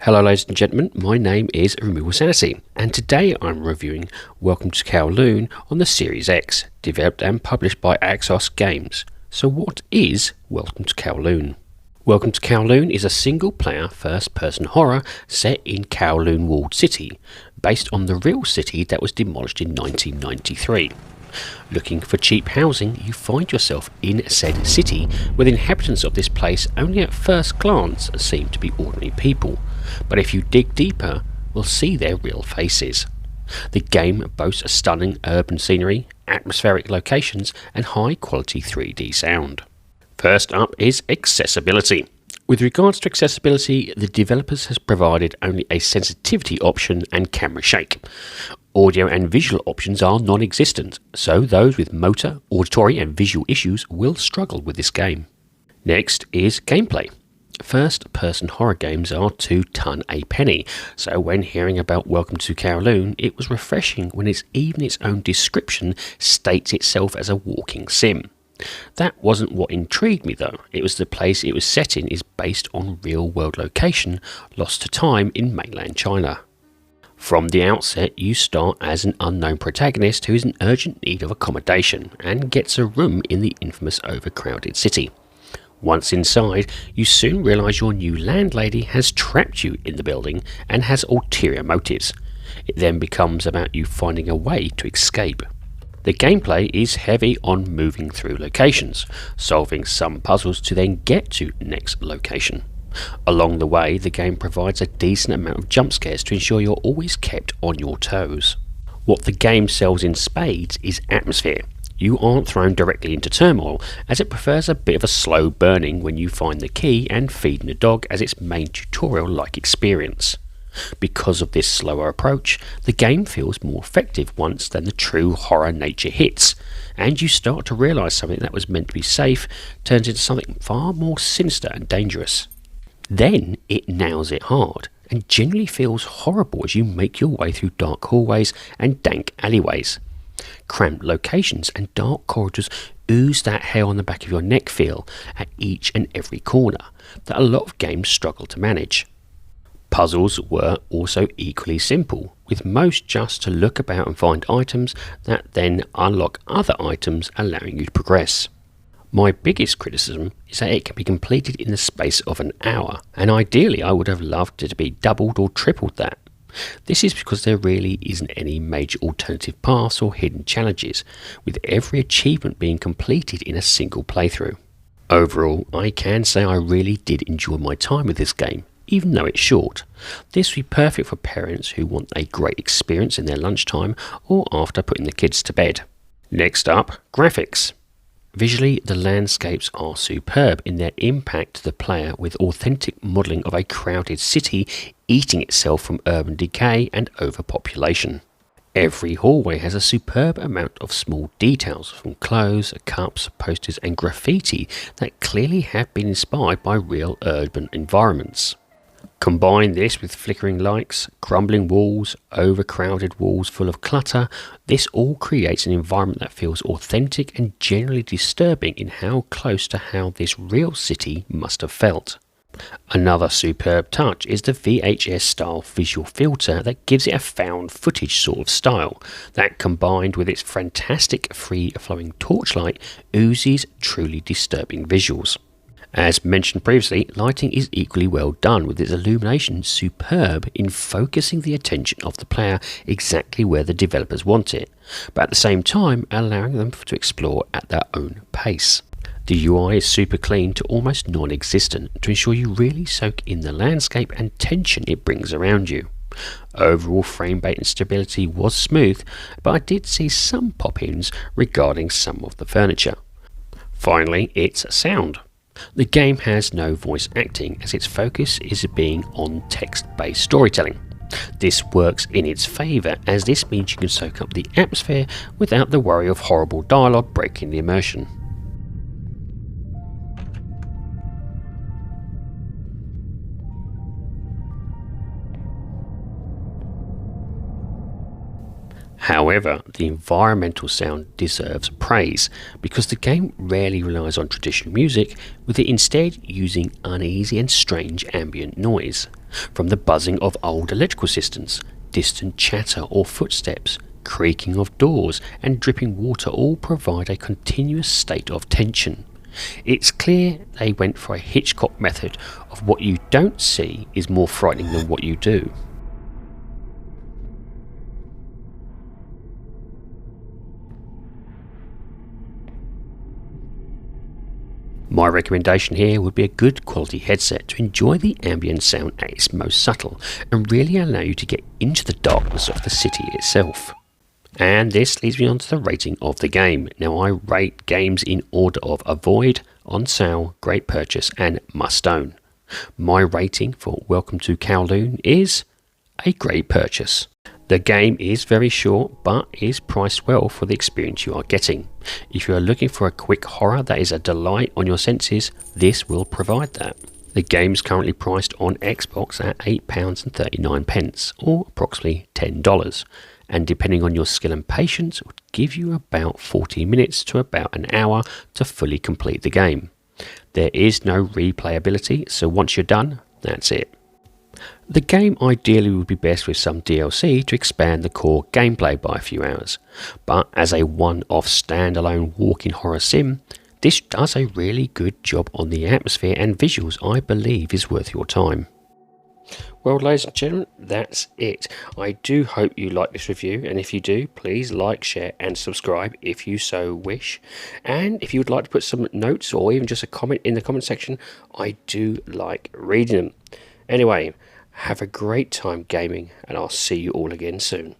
Hello ladies and gentlemen, my name is RemovableSanity, and today I'm reviewing Welcome to Kowloon on the Series X, developed and published by Axos Games. So what is Welcome to Kowloon? Welcome to Kowloon is a single-player first-person horror set in Kowloon walled city, based on the real city that was demolished in 1993. Looking for cheap housing, you find yourself in said city, where the inhabitants of this place only at first glance seem to be ordinary people, but if you dig deeper, we'll see their real faces. The game boasts a stunning urban scenery, atmospheric locations, and high-quality 3D sound. First up is accessibility. With regards to accessibility, the developers has provided only a sensitivity option and camera shake. Audio and visual options are non-existent, so those with motor, auditory and visual issues will struggle with this game. Next is gameplay. First-person horror games are 2 ton a penny, so when hearing about Welcome to Kowloon, it was refreshing when even its own description states itself as a walking sim. That wasn't what intrigued me though. It was the place it was set in is based on real-world location lost to time in mainland China. From the outset, you start as an unknown protagonist who is in urgent need of accommodation and gets a room in the infamous overcrowded city. Once inside, you soon realise your new landlady has trapped you in the building and has ulterior motives. It then becomes about you finding a way to escape. The gameplay is heavy on moving through locations, solving some puzzles to then get to next location. Along the way, the game provides a decent amount of jump scares to ensure you're always kept on your toes. What the game sells in spades is atmosphere. You aren't thrown directly into turmoil, as it prefers a bit of a slow burning when you find the key and feeding the dog as its main tutorial-like experience. Because of this slower approach, the game feels more effective once the true horror nature hits, and you start to realise something that was meant to be safe turns into something far more sinister and dangerous. Then it nails it hard, and generally feels horrible as you make your way through dark hallways and dank alleyways. Cramped locations and dark corridors ooze that hair on the back of your neck feel at each and every corner that a lot of games struggle to manage. Puzzles were also equally simple, with most just to look about and find items that then unlock other items, allowing you to progress. My biggest criticism is that it can be completed in the space of an hour, and ideally I would have loved it to be doubled or tripled that. This is because there really isn't any major alternative paths or hidden challenges, with every achievement being completed in a single playthrough. Overall, I can say I really did enjoy my time with this game, even though it's short. This would be perfect for parents who want a great experience in their lunchtime or after putting the kids to bed. Next up, graphics. Visually, the landscapes are superb in their impact to the player, with authentic modelling of a crowded city eating itself from urban decay and overpopulation. Every hallway has a superb amount of small details, from clothes, cups, posters and graffiti that clearly have been inspired by real urban environments. Combine this with flickering lights, crumbling walls, overcrowded walls full of clutter. This all creates an environment that feels authentic and generally disturbing in how close to how this real city must have felt. Another superb touch is the VHS style visual filter that gives it a found footage sort of style that, combined with its fantastic free flowing torchlight, oozes truly disturbing visuals. As mentioned previously, lighting is equally well done, with its illumination superb in focusing the attention of the player exactly where the developers want it, but at the same time allowing them to explore at their own pace. The UI is super clean to almost non-existent to ensure you really soak in the landscape and tension it brings around you. Overall frame rate and stability was smooth, but I did see some pop-ins regarding some of the furniture. Finally, its sound. The game has no voice acting, as its focus is being on text-based storytelling. This works in its favour, as this means you can soak up the atmosphere without the worry of horrible dialogue breaking the immersion. However, the environmental sound deserves praise, because the game rarely relies on traditional music, with it instead using uneasy and strange ambient noise. from the buzzing of old electrical systems, distant chatter or footsteps, creaking of doors and dripping water all provide a continuous state of tension. It's clear they went for a Hitchcock method of what you don't see is more frightening than what you do. My recommendation here would be a good quality headset to enjoy the ambient sound at its most subtle and really allow you to get into the darkness of the city itself. And this leads me on to the rating of the game. Now, I rate games in order of avoid, on sale, great purchase and must own. My rating for Welcome to Kowloon is a great purchase. The game is very short but is priced well for the experience you are getting. If you are looking for a quick horror that is a delight on your senses, this will provide that. The game is currently priced on Xbox at £8.39 or approximately $10. And depending on your skill and patience, it would give you about 40 minutes to about an hour to fully complete the game. There is no replayability, so once you're done, that's it. The game ideally would be best with some DLC to expand the core gameplay by a few hours, but as a one-off standalone walking horror sim, this does a really good job on the atmosphere and visuals I believe is worth your time. Well, ladies and gentlemen, that's it. I do hope you like this review, and if you do, please like, share and subscribe if you so wish. And if you would like to put some notes or even just a comment in the comment section, I do like reading them. Anyway, have a great time gaming, and I'll see you all again soon.